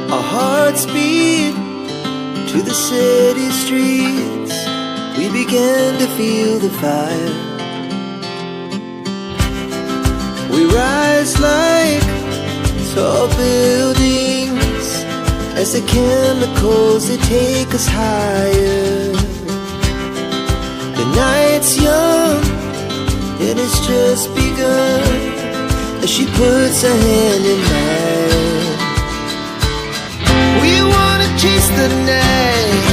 Our hearts beat to the city streets. We began to feel the fire. We rise like tall buildings as the chemicals they take us higher. The night's young and it's just begun as she puts her hand in mine. We wanna chase the night,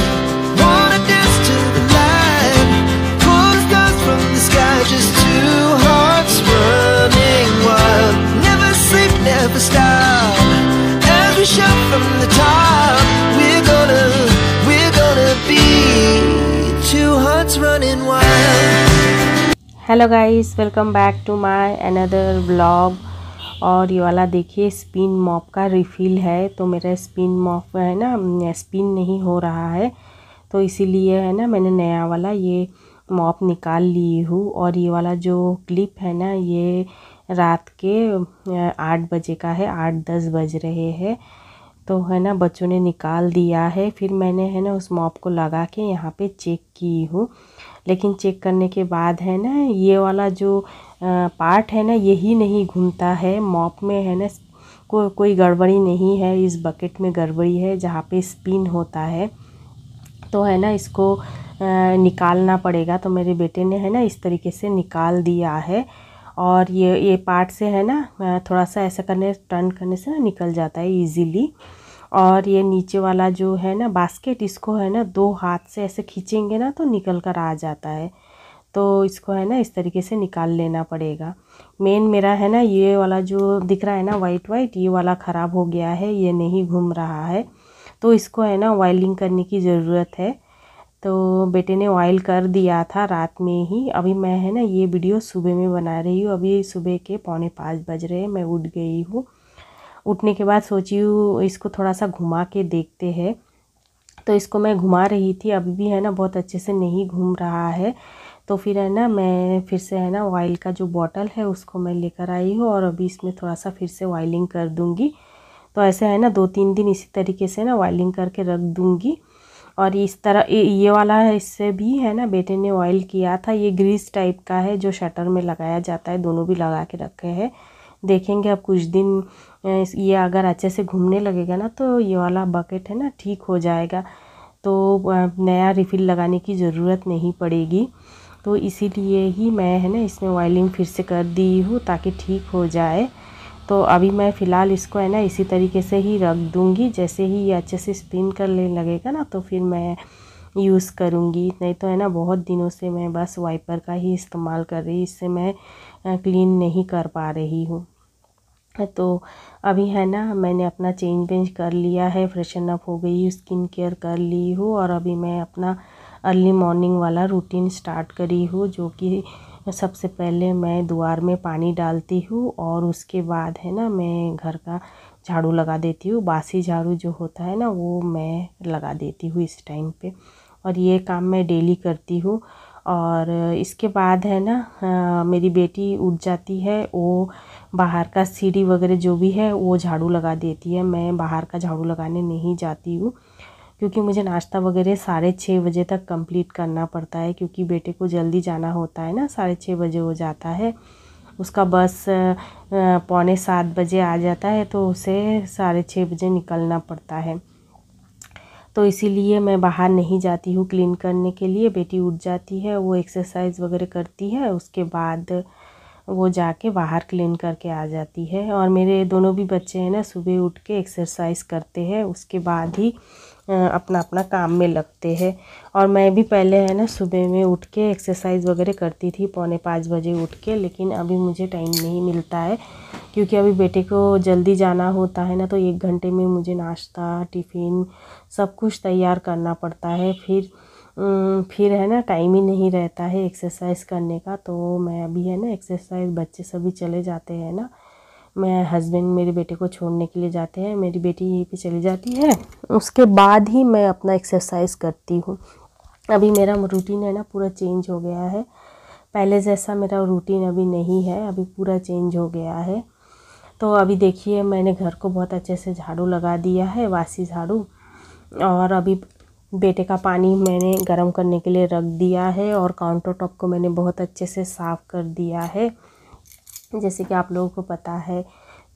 wanna dance to the light, pull the stars from the sky, just two hearts running wild. Never sleep, never stop, as we shout from the top. We're gonna be two hearts running wild. Hello guys, welcome back to my another vlog. और ये वाला देखिए spin mop का refill है। तो मेरा spin mop है ना, स्पिन नहीं हो रहा है, तो इसीलिए है ना मैंने नया वाला ये मॉप निकाल ली हूँ। और ये वाला जो क्लिप है ना, ये रात के 8 बजे का है, 8-10 बज रहे हैं। तो है ना बच्चों ने निकाल दिया है। फिर मैंने है ना उस मॉप को लगा के यहाँ पे चेक की हूँ, लेकिन चेक करने के बाद है ना ये वाला जो पार्ट है ना यही नहीं घूमता है मॉप में, है ना कोई गड़बड़ी नहीं है। इस बकेट में गड़बड़ी है जहाँ पे स्पिन होता है, तो है ना इसको निकालना पड़ेगा। तो मेरे बेटे ने है ना इस तरीके से निकाल दिया है। और ये पार्ट से है ना थोड़ा सा ऐसा टर्न करने से ना निकल जाता है इजीली। और ये नीचे वाला जो है ना बास्केट, इसको है ना 2 हाथ से ऐसे खींचेंगे ना तो निकल कर आ जाता है। तो इसको है ना इस तरीके से निकाल लेना पड़ेगा। मेन मेरा है ना ये वाला जो दिख रहा है ना वाइट ये वाला ख़राब हो गया है, ये नहीं घूम रहा है, तो इसको है ना वायलिंग करने की ज़रूरत है। तो बेटे ने ऑयल कर दिया था रात में ही। अभी मैं है ना ये वीडियो सुबह में बना रही हूँ। अभी सुबह के 4:45 बज रहे हैं, मैं उठ गई हूँ। उठने के बाद सोची हूँ इसको थोड़ा सा घुमा के देखते हैं। तो इसको मैं घुमा रही थी, अभी भी है ना बहुत अच्छे से नहीं घूम रहा है। तो फिर है ना मैं फिर से है ना ऑयल का जो बॉटल है उसको मैं लेकर आई हूँ, और अभी इसमें थोड़ा सा फिर से ऑयलिंग कर दूँगी। तो ऐसे है ना 2-3 दिन इसी तरीके से ना ऑयलिंग करके रख दूँगी। और इस तरह ये वाला है, इससे भी है ना बेटे ने ऑयल किया था। ये ग्रीस टाइप का है जो शटर में लगाया जाता है, दोनों भी लगा के रखे हैं। देखेंगे अब कुछ दिन ये अगर अच्छे से घूमने लगेगा ना तो ये वाला बकेट है ना ठीक हो जाएगा, तो नया रिफ़िल लगाने की ज़रूरत नहीं पड़ेगी। तो इसीलिए ही मैं है ना इसमें ऑयलिंग फिर से कर दी हूँ ताकि ठीक हो जाए। तो अभी मैं फ़िलहाल इसको है ना इसी तरीके से ही रख दूँगी। जैसे ही ये अच्छे से स्पिन करने लगेगा ना तो फिर मैं यूज़ करूँगी। नहीं तो है ना बहुत दिनों से मैं बस वाइपर का ही इस्तेमाल कर रही, इससे मैं क्लीन नहीं कर पा रही हूँ। तो अभी है ना मैंने अपना चेंज वेंज कर लिया है, फ्रेशन अप हो गई, स्किन केयर कर ली हूँ। और अभी मैं अपना अर्ली मॉर्निंग वाला रूटीन स्टार्ट करी हूँ, जो कि सबसे पहले मैं द्वार में पानी डालती हूँ और उसके बाद है ना मैं घर का झाड़ू लगा देती हूँ। बासी झाड़ू जो होता है ना वो मैं लगा देती हूँ इस टाइम पे, और ये काम मैं डेली करती हूँ। और इसके बाद है ना मेरी बेटी उठ जाती है, वो बाहर का सीढ़ी वगैरह जो भी है वो झाड़ू लगा देती है। मैं बाहर का झाड़ू लगाने नहीं जाती हूँ, क्योंकि मुझे नाश्ता वगैरह 6:30 बजे तक कंप्लीट करना पड़ता है, क्योंकि बेटे को जल्दी जाना होता है ना, 6:30 बजे हो जाता है उसका बस। 6:45 बजे आ जाता है, तो उसे 6:30 बजे निकलना पड़ता है। तो इसीलिए मैं बाहर नहीं जाती हूँ क्लीन करने के लिए। बेटी उठ जाती है, वो एक्सरसाइज वगैरह करती है, उसके बाद वो जाके बाहर क्लीन करके आ जाती है। और मेरे दोनों भी बच्चे हैं ना सुबह उठ के एक्सरसाइज करते हैं, उसके बाद ही अपना अपना काम में लगते हैं। और मैं भी पहले है ना सुबह में उठ के एक्सरसाइज वगैरह करती थी 4:45 बजे उठ के, लेकिन अभी मुझे टाइम नहीं मिलता है, क्योंकि अभी बेटे को जल्दी जाना होता है ना, तो 1 घंटे में मुझे नाश्ता टिफ़िन सब कुछ तैयार करना पड़ता है। फिर है ना टाइम ही नहीं रहता है एक्सरसाइज करने का। तो मैं अभी है ना एक्सरसाइज, बच्चे सभी चले जाते हैं ना, मैं हस्बैंड मेरे बेटे को छोड़ने के लिए जाते हैं, मेरी बेटी यहीं पे चली जाती है, उसके बाद ही मैं अपना एक्सरसाइज करती हूँ। अभी मेरा रूटीन है ना पूरा चेंज हो गया है, पहले जैसा मेरा रूटीन अभी नहीं है, अभी पूरा चेंज हो गया है। तो अभी देखिए मैंने घर को बहुत अच्छे से झाड़ू लगा दिया है, वासी झाड़ू। और अभी बेटे का पानी मैंने गर्म करने के लिए रख दिया है और काउंटर टॉप को मैंने बहुत अच्छे से साफ़ कर दिया है। जैसे कि आप लोगों को पता है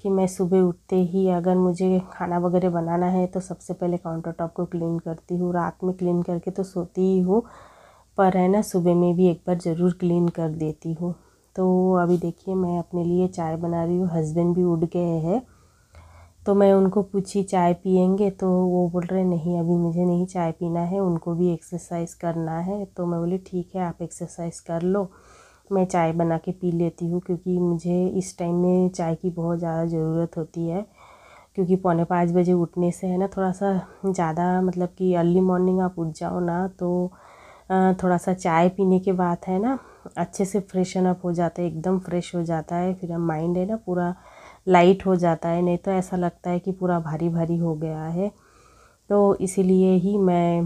कि मैं सुबह उठते ही अगर मुझे खाना वगैरह बनाना है तो सबसे पहले काउंटर टॉप को क्लीन करती हूँ। रात में क्लीन करके तो सोती ही हूँ, पर है ना सुबह में भी एक बार ज़रूर क्लीन कर देती हूँ। तो अभी देखिए मैं अपने लिए चाय बना रही हूँ। हस्बैंड भी उठ गए हैं, तो मैं उनको पूछी चाय पियेंगे, तो वो बोल रहे नहीं अभी मुझे नहीं चाय पीना है, उनको भी एक्सरसाइज करना है। तो मैं बोली ठीक है आप एक्सरसाइज कर लो, मैं चाय बना के पी लेती हूँ, क्योंकि मुझे इस टाइम में चाय की बहुत ज़्यादा ज़रूरत होती है। क्योंकि 4:45 बजे उठने से है ना थोड़ा सा ज़्यादा, मतलब कि अर्ली मॉर्निंग आप उठ जाओ ना तो थोड़ा सा चाय पीने के बाद है ना अच्छे से फ्रेशन अप हो जाता है, एकदम फ्रेश हो जाता है। फिर माइंड है ना पूरा लाइट हो जाता है, नहीं तो ऐसा लगता है कि पूरा भारी भारी हो गया है। तो इसीलिए ही मैं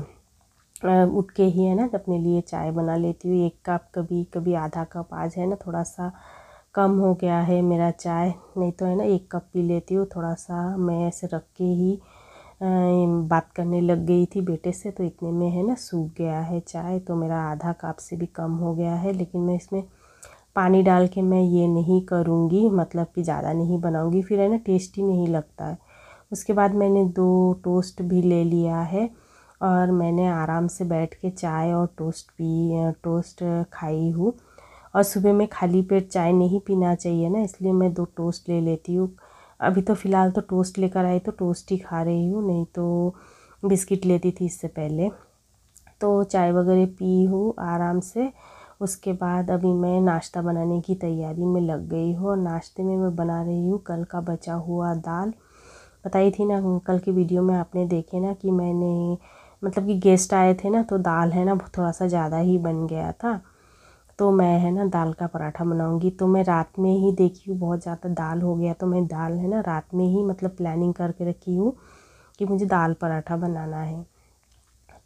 उठ के ही है ना अपने लिए चाय बना लेती हूँ। 1 कप, कभी कभी आधा कप। आज है ना थोड़ा सा कम हो गया है मेरा चाय, नहीं तो है ना 1 कप पी लेती हूँ। थोड़ा सा मैं ऐसे रख के ही बात करने लग गई थी बेटे से, तो इतने में है ना सूख गया है चाय, तो मेरा आधा कप से भी कम हो गया है। लेकिन मैं इसमें पानी डाल के मैं ये नहीं करूँगी, मतलब कि ज़्यादा नहीं बनाऊँगी, फिर है ना टेस्टी नहीं लगता है। उसके बाद मैंने 2 टोस्ट भी ले लिया है और मैंने आराम से बैठ के चाय और टोस्ट खाई हूँ। और सुबह में खाली पेट चाय नहीं पीना चाहिए ना, इसलिए मैं 2 टोस्ट ले लेती हूँ। अभी तो फ़िलहाल तो टोस्ट लेकर आई तो टोस्ट ही खा रही हूँ, नहीं तो बिस्किट लेती थी इससे पहले। तो चाय वगैरह पी हूँ आराम से। उसके बाद अभी मैं नाश्ता बनाने की तैयारी में लग गई हूँ और नाश्ते में मैं बना रही हूँ कल का बचा हुआ दाल। बताई थी ना कल की वीडियो में आपने देखे ना कि मैंने, मतलब कि गेस्ट आए थे ना, तो दाल है ना थोड़ा सा ज़्यादा ही बन गया था, तो मैं है ना दाल का पराठा बनाऊंगी। तो मैं रात में ही देखी हूँ बहुत ज़्यादा दाल हो गया, तो मैं दाल है ना रात में ही मतलब प्लानिंग करके रखी हूँ कि मुझे दाल पराठा बनाना है।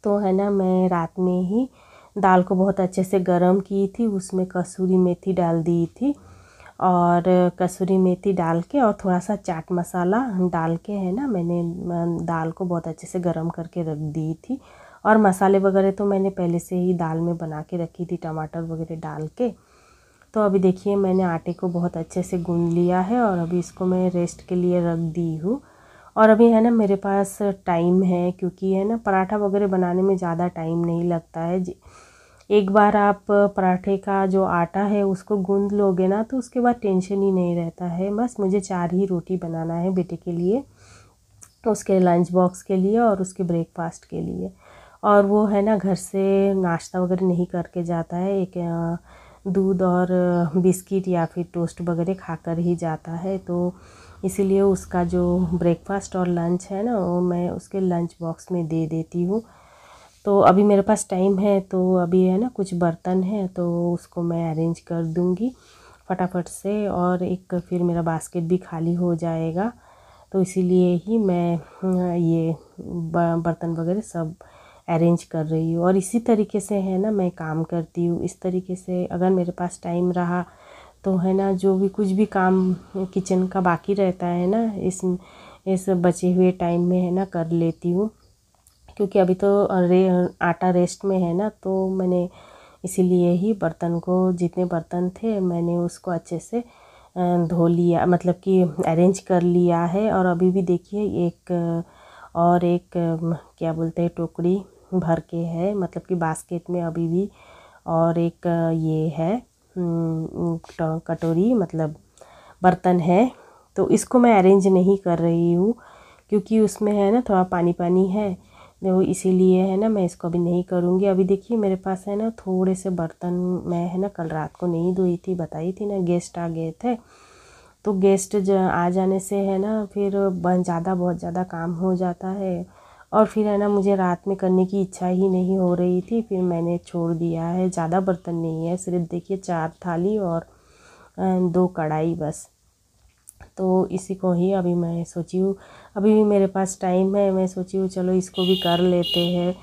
तो है ना मैं रात में ही दाल को बहुत अच्छे से गरम की थी, उसमें कसूरी मेथी डाल दी थी, और कसूरी मेथी डाल के और थोड़ा सा चाट मसाला डाल के है ना मैंने दाल को बहुत अच्छे से गरम करके रख दी थी। और मसाले वगैरह तो मैंने पहले से ही दाल में बना के रखी थी, टमाटर वगैरह डाल के। तो अभी देखिए मैंने आटे को बहुत अच्छे से गूंद लिया है और अभी इसको मैं रेस्ट के लिए रख दी हूँ। और अभी है ना मेरे पास टाइम है, क्योंकि है ना पराठा वगैरह बनाने में ज़्यादा टाइम नहीं लगता है। एक बार आप पराठे का जो आटा है उसको गूंद लोगे ना तो उसके बाद टेंशन ही नहीं रहता है। बस मुझे 4 ही रोटी बनाना है बेटे के लिए, उसके लंच बॉक्स के लिए और उसके ब्रेकफास्ट के लिए। और वो है ना घर से नाश्ता वगैरह नहीं करके जाता है, एक दूध और बिस्किट या फिर टोस्ट वगैरह खाकर ही जाता है। तो इसीलिए उसका जो ब्रेकफास्ट और लंच है ना वो मैं उसके लंच बॉक्स में दे देती हूँ। तो अभी मेरे पास टाइम है, तो अभी है ना कुछ बर्तन है तो उसको मैं अरेंज कर दूँगी फटाफट से, और एक फिर मेरा बास्केट भी खाली हो जाएगा। तो इसीलिए ही मैं ये बर्तन वगैरह सब अरेंज कर रही हूँ। और इसी तरीके से है ना मैं काम करती हूँ। इस तरीके से अगर मेरे पास टाइम रहा तो है ना जो भी कुछ भी काम किचन का बाकी रहता है ना इस बचे हुए टाइम में है ना कर लेती हूँ। क्योंकि अभी तो आटा रेस्ट में है ना, तो मैंने इसीलिए ही बर्तन को, जितने बर्तन थे मैंने उसको अच्छे से धो लिया, मतलब कि अरेंज कर लिया है। और अभी भी देखिए एक क्या बोलते हैं टोकरी भर के है, मतलब कि बास्केट में अभी भी, और एक ये है कटोरी, मतलब बर्तन है। तो इसको मैं अरेंज नहीं कर रही हूँ क्योंकि उसमें है ना थोड़ा पानी पानी है, तो इसीलिए है ना मैं इसको अभी नहीं करूँगी। अभी देखिए मेरे पास है ना थोड़े से बर्तन, मैं है ना कल रात को नहीं धोई थी, बताई थी ना गेस्ट आ गए थे, तो गेस्ट आ जाने से है ना फिर बहुत ज़्यादा काम हो जाता है। और फिर है ना मुझे रात में करने की इच्छा ही नहीं हो रही थी, फिर मैंने छोड़ दिया है। ज़्यादा बर्तन नहीं है, सिर्फ देखिए 4 थाली और 2 कढ़ाई बस। तो इसी को ही अभी मैं सोची हूँ, अभी भी मेरे पास टाइम है, मैं सोची हूँ चलो इसको भी कर लेते हैं।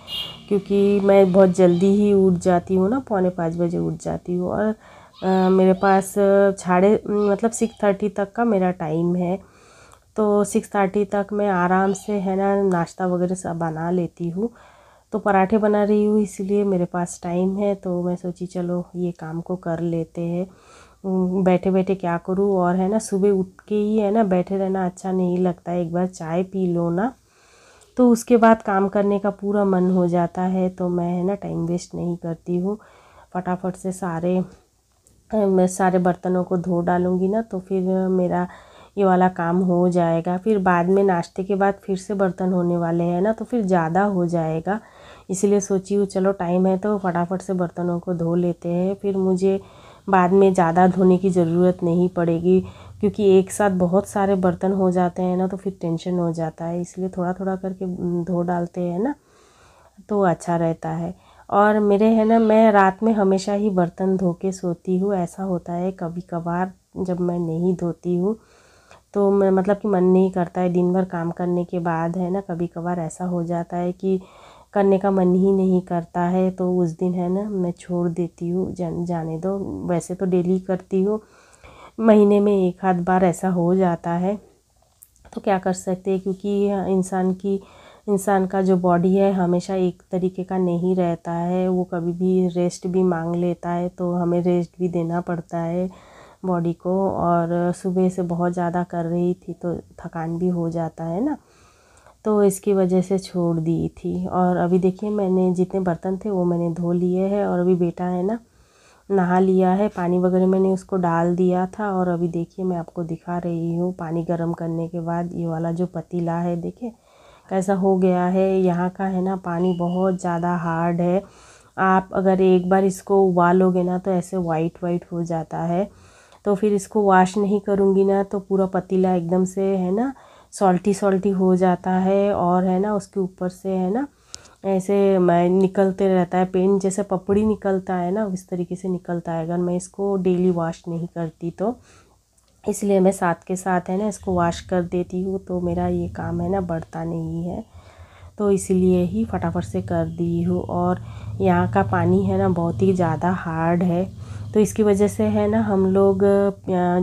क्योंकि मैं बहुत जल्दी ही उठ जाती हूँ ना, 4:45 बजे उठ जाती हूँ। और मेरे पास 6:30 तक का मेरा टाइम है। तो 6:30 तक मैं आराम से है ना नाश्ता वगैरह सब बना लेती हूँ। तो पराठे बना रही हूँ इसलिए मेरे पास टाइम है, तो मैं सोची चलो ये काम को कर लेते हैं। बैठे बैठे क्या करूँ, और है ना सुबह उठ के ही है ना बैठे रहना अच्छा नहीं लगता है। एक बार चाय पी लो ना तो उसके बाद काम करने का पूरा मन हो जाता है। तो मैं है ना टाइम वेस्ट नहीं करती हूँ, फटाफट से मैं सारे बर्तनों को धो डालूँगी ना तो फिर मेरा ये वाला काम हो जाएगा। फिर बाद में नाश्ते के बाद फिर से बर्तन होने वाले हैं ना, तो फिर ज़्यादा हो जाएगा। इसलिए सोची हूँ चलो टाइम है तो फटाफट से बर्तनों को धो लेते हैं, फिर मुझे बाद में ज़्यादा धोने की ज़रूरत नहीं पड़ेगी। क्योंकि एक साथ बहुत सारे बर्तन हो जाते हैं ना तो फिर टेंशन हो जाता है, इसलिए थोड़ा थोड़ा करके धो डालते हैं ना तो अच्छा रहता है। और मेरे है ना मैं रात में हमेशा ही बर्तन धो के सोती हूँ। ऐसा होता है कभी कभार जब मैं नहीं धोती हूँ तो मैं मतलब कि मन नहीं करता है, दिन भर काम करने के बाद है ना कभी कभार ऐसा हो जाता है कि करने का मन ही नहीं करता है, तो उस दिन है ना मैं छोड़ देती हूँ, जाने दो। वैसे तो डेली करती हूँ, महीने में एक आध बार ऐसा हो जाता है, तो क्या कर सकते हैं। क्योंकि इंसान का जो बॉडी है हमेशा एक तरीके का नहीं रहता है, वो कभी भी रेस्ट भी मांग लेता है, तो हमें रेस्ट भी देना पड़ता है बॉडी को। और सुबह से बहुत ज़्यादा कर रही थी तो थकान भी हो जाता है ना, तो इसकी वजह से छोड़ दी थी। और अभी देखिए मैंने जितने बर्तन थे वो मैंने धो लिए हैं, और अभी बेटा है ना नहा लिया है, पानी वगैरह मैंने उसको डाल दिया था। और अभी देखिए मैं आपको दिखा रही हूँ पानी गर्म करने के बाद ये वाला जो पतीला है देखिए कैसा हो गया है। यहाँ का है ना पानी बहुत ज़्यादा हार्ड है, आप अगर एक बार इसको उबालोगे ना तो ऐसे वाइट वाइट हो जाता है। तो फिर इसको वॉश नहीं करूँगी ना तो पूरा पतीला एकदम से है ना सॉल्टी सॉल्टी हो जाता है, और है ना उसके ऊपर से है ना ऐसे मैं निकलते रहता है, पेन जैसे पपड़ी निकलता है ना उस तरीके से निकलता है अगर मैं इसको डेली वॉश नहीं करती तो। इसलिए मैं साथ के साथ है ना इसको वॉश कर देती हूँ, तो मेरा ये काम है ना बढ़ता नहीं है, तो इसलिए ही फटाफट से कर दी हूँ। और यहाँ का पानी है ना बहुत ही ज़्यादा हार्ड है, तो इसकी वजह से है ना हम लोग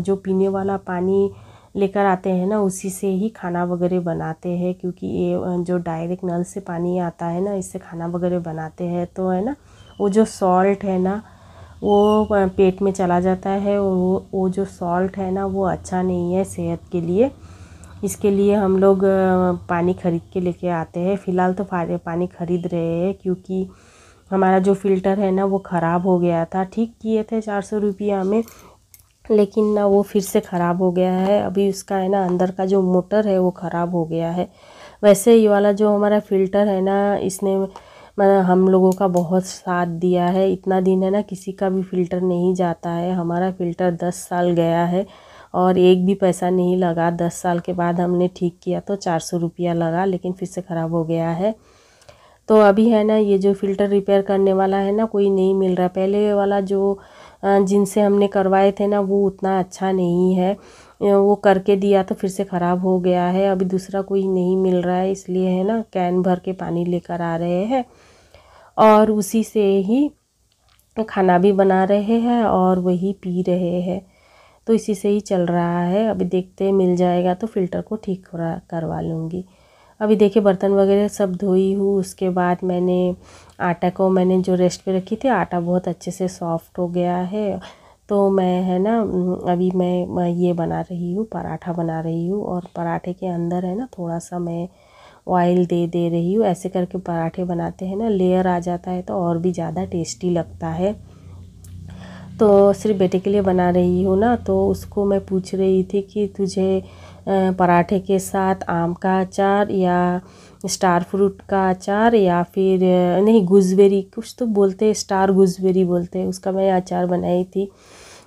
जो पीने वाला पानी लेकर आते हैं ना उसी से ही खाना वगैरह बनाते हैं। क्योंकि ये जो डायरेक्ट नल से पानी आता है ना इससे खाना वगैरह बनाते हैं, तो है ना वो जो सॉल्ट है ना वो पेट में चला जाता है, और वो जो सॉल्ट है ना वो अच्छा नहीं है सेहत के लिए। इसके लिए हम लोग पानी ख़रीद के लेके आते हैं। फ़िलहाल तो पानी ख़रीद रहे हैं, क्योंकि हमारा जो फ़िल्टर है ना वो ख़राब हो गया था। ठीक किए थे 400 रुपया में, लेकिन ना वो फिर से ख़राब हो गया है। अभी उसका है ना अंदर का जो मोटर है वो ख़राब हो गया है। वैसे ये वाला जो हमारा फ़िल्टर है ना इसने हम लोगों का बहुत साथ दिया है। इतना दिन है ना किसी का भी फ़िल्टर नहीं जाता है, हमारा फ़िल्टर 10 साल गया है और एक भी पैसा नहीं लगा। 10 साल के बाद हमने ठीक किया तो 400 रुपया लगा, लेकिन फिर से ख़राब हो गया है। तो अभी है ना ये जो फ़िल्टर रिपेयर करने वाला है ना कोई नहीं मिल रहा। पहले वाला जो जिनसे हमने करवाए थे ना वो उतना अच्छा नहीं है, वो करके दिया तो फिर से ख़राब हो गया है। अभी दूसरा कोई नहीं मिल रहा है, इसलिए है ना कैन भर के पानी लेकर आ रहे हैं और उसी से ही खाना भी बना रहे हैं और वही पी रहे हैं। तो इसी से ही चल रहा है। अभी देखते मिल जाएगा तो फ़िल्टर को ठीक करवा लूँगी। अभी देखिए बर्तन वगैरह सब धोई हूँ, उसके बाद मैंने जो रेस्ट पे रखी थी आटा बहुत अच्छे से सॉफ्ट हो गया है। तो मैं है ना अभी मैं ये बना रही हूँ, पराठा बना रही हूँ, और पराठे के अंदर है ना थोड़ा सा मैं ऑयल दे रही हूँ। ऐसे करके पराठे बनाते हैं ना लेयर आ जाता है तो और भी ज़्यादा टेस्टी लगता है। तो सिर्फ बेटे के लिए बना रही हूँ ना, तो उसको मैं पूछ रही थी कि तुझे पराठे के साथ आम का अचार या स्टार फ्रूट का अचार या फिर नहीं गूसबेरी कुछ तो बोलते हैं, स्टार गूसबेरी बोलते हैं, उसका मैं अचार बनाई थी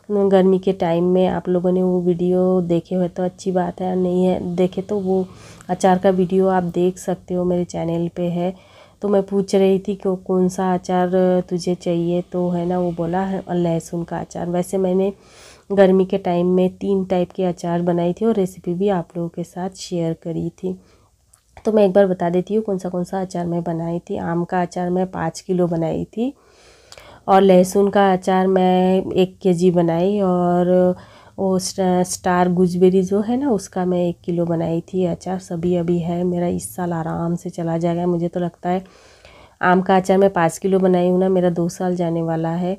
गर्मी के टाइम में। आप लोगों ने वो वीडियो देखे हुए तो अच्छी बात है, नहीं है देखे तो वो अचार का वीडियो आप देख सकते हो, मेरे चैनल पे है। तो मैं पूछ रही थी कि कौन सा अचार तुझे चाहिए, तो है ना वो बोला है लहसुन का अचार। वैसे मैंने गर्मी के टाइम में 3 टाइप के अचार बनाई थी और रेसिपी भी आप लोगों के साथ शेयर करी थी। तो मैं एक बार बता देती हूँ कौन सा अचार मैं बनाई थी। आम का अचार मैं 5 किलो बनाई थी, और लहसुन का अचार मैं 1 केजी बनाई, और वो स्टार गुजबेरी जो है ना उसका मैं 1 किलो बनाई थी अचार। सभी अभी है, मेरा इस साल आराम से चला जाएगा। मुझे तो लगता है आम का अचार मैं 5 किलो बनाई हूँ ना, मेरा 2 साल जाने वाला है।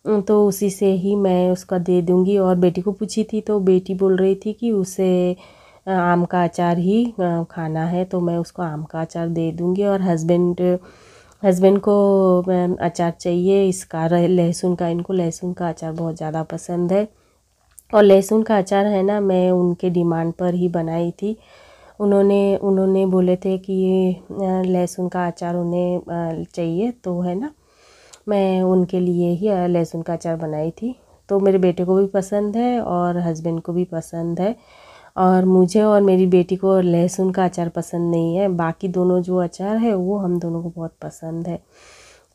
तो उसी से ही मैं उसका दे दूँगी। और बेटी को पूछी थी तो बेटी बोल रही थी कि उसे आम का अचार ही खाना है, तो मैं उसको आम का अचार दे दूँगी। और हस्बैंड को अचार चाहिए इसका, लहसुन का। इनको लहसुन का अचार बहुत ज़्यादा पसंद है। और लहसुन का अचार है ना, मैं उनके डिमांड पर ही बनाई थी। उन्होंने बोले थे कि ये लहसुन का अचार उन्हें चाहिए, तो है ना मैं उनके लिए ही लहसुन का अचार बनाई थी। तो मेरे बेटे को भी पसंद है और हस्बैंड को भी पसंद है, और मुझे और मेरी बेटी को लहसुन का अचार पसंद नहीं है। बाकी दोनों जो अचार है वो हम दोनों को बहुत पसंद है।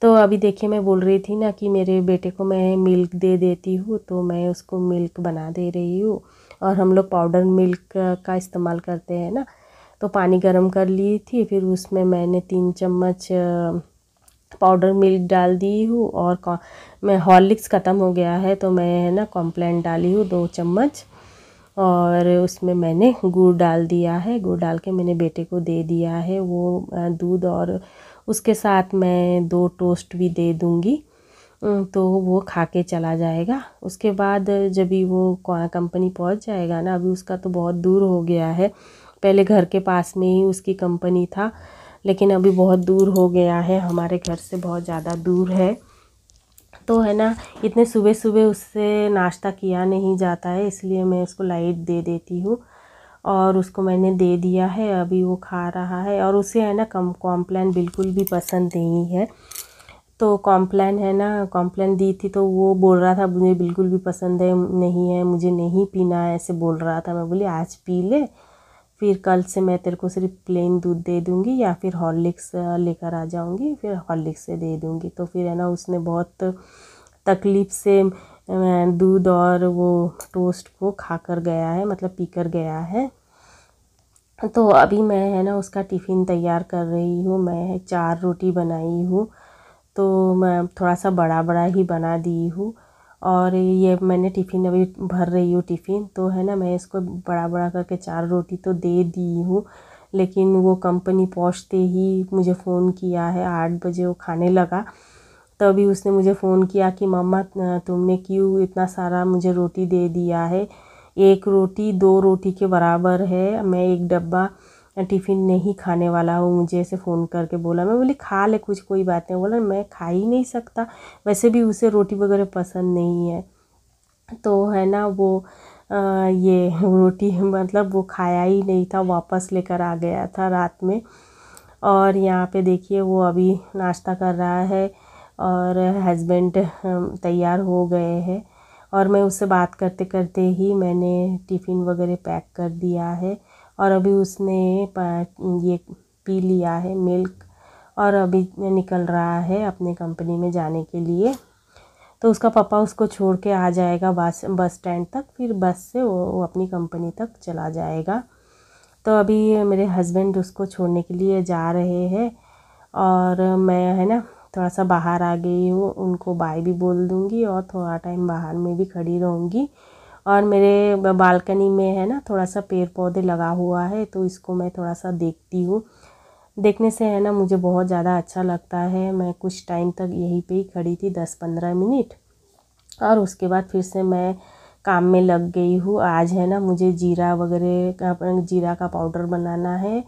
तो अभी देखिए, मैं बोल रही थी ना कि मेरे बेटे को मैं मिल्क दे देती हूँ, तो मैं उसको मिल्क बना दे रही हूँ। और हम लोग पाउडर मिल्क का इस्तेमाल करते हैं ना। तो पानी गर्म कर ली थी, फिर उसमें मैंने 3 चम्मच पाउडर मिल्क डाल दी हूँ। और मैं हॉर्लिक्स ख़त्म हो गया है तो मैं है ना कॉम्प्लान डाली हूँ 2 चम्मच। और उसमें मैंने गुड़ डाल दिया है। गुड़ डाल के मैंने बेटे को दे दिया है वो दूध, और उसके साथ मैं 2 टोस्ट भी दे दूँगी, तो वो खा के चला जाएगा। उसके बाद जब भी वो कंपनी पहुंच जाएगा ना, अभी उसका तो बहुत दूर हो गया है। पहले घर के पास में ही उसकी कंपनी था, लेकिन अभी बहुत दूर हो गया है, हमारे घर से बहुत ज़्यादा दूर है। तो है ना, इतने सुबह सुबह उससे नाश्ता किया नहीं जाता है, इसलिए मैं उसको लाइट दे देती हूँ। और उसको मैंने दे दिया है, अभी वो खा रहा है। और उसे है ना कॉम्प्लान बिल्कुल भी पसंद नहीं है। तो कॉम्प्लान है ना, कॉम्प्लान दी थी तो वो बोल रहा था मुझे बिल्कुल भी पसंद है नहीं है, मुझे नहीं पीना है, ऐसे बोल रहा था। मैं बोली आज पी ले, फिर कल से मैं तेरे को सिर्फ प्लेन दूध दे दूँगी, या फिर हॉर्लिक्स लेकर आ जाऊँगी, फिर हॉर्लिक्स से दे दूँगी। तो फिर है ना उसने बहुत तकलीफ़ से दूध और वो टोस्ट को खा कर गया है, मतलब पी कर गया है। तो अभी मैं है ना उसका टिफ़िन तैयार कर रही हूँ। मैं 4 रोटी बनाई हूँ, तो मैं थोड़ा सा बड़ा बड़ा ही बना दी हूँ। और ये मैंने टिफ़िन अभी भर रही हूँ टिफ़िन, तो है ना मैं इसको बड़ा बड़ा करके 4 रोटी तो दे दी हूँ। लेकिन वो कंपनी पहुँचते ही मुझे फ़ोन किया है, 8 बजे वो खाने लगा। तभी उसने मुझे फ़ोन किया कि मम्मा तुमने क्यों इतना सारा मुझे रोटी दे दिया है, 1 रोटी 2 रोटी के बराबर है, मैं 1 डब्बा टिफ़िन नहीं खाने वाला हूँ, मुझे ऐसे फ़ोन करके बोला। मैं बोली खा ले कुछ, कोई बात नहीं। बोला मैं खा ही नहीं सकता, वैसे भी उसे रोटी वगैरह पसंद नहीं है। तो है ना वो ये रोटी मतलब वो खाया ही नहीं था, वापस लेकर आ गया था रात में। और यहाँ पे देखिए वो अभी नाश्ता कर रहा है, और हस्बैंड तैयार हो गए हैं। और मैं उससे बात करते करते ही मैंने टिफ़िन वगैरह पैक कर दिया है। और अभी उसने ये पी लिया है मिल्क, और अभी निकल रहा है अपने कंपनी में जाने के लिए। तो उसका पापा उसको छोड़ के आ जाएगा बस स्टैंड तक, फिर बस से वो अपनी कंपनी तक चला जाएगा। तो अभी मेरे हस्बैंड उसको छोड़ने के लिए जा रहे हैं, और मैं है ना थोड़ा सा बाहर आ गई हूँ, उनको बाय भी बोल दूँगी और थोड़ा टाइम बाहर में भी खड़ी रहूँगी। और मेरे बालकनी में है ना थोड़ा सा पेड़ पौधे लगा हुआ है, तो इसको मैं थोड़ा सा देखती हूँ। देखने से है ना मुझे बहुत ज़्यादा अच्छा लगता है। मैं कुछ टाइम तक यहीं पे ही खड़ी थी, 10-15 मिनट, और उसके बाद फिर से मैं काम में लग गई हूँ। आज है ना मुझे जीरा वगैरह का जीरा का पाउडर बनाना है,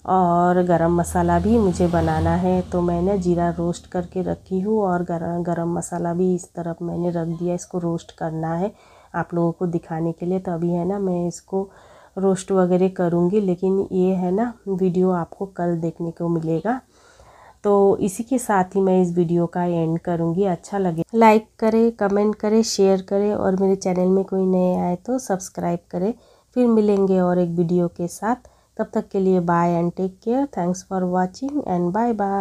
और गरम मसाला भी मुझे बनाना है। तो मैंने जीरा रोस्ट करके रखी हूँ, और गरम मसाला भी इस तरफ मैंने रख दिया, इसको रोस्ट करना है आप लोगों को दिखाने के लिए। तो अभी है ना मैं इसको रोस्ट वगैरह करूँगी, लेकिन ये है ना वीडियो आपको कल देखने को मिलेगा। तो इसी के साथ ही मैं इस वीडियो का एंड करूँगी। अच्छा लगे लाइक करें, कमेंट करें, शेयर करें, और मेरे चैनल में कोई नए आए तो सब्सक्राइब करें। फिर मिलेंगे और एक वीडियो के साथ, तब तक के लिए bye and take care. Thanks for watching and bye bye.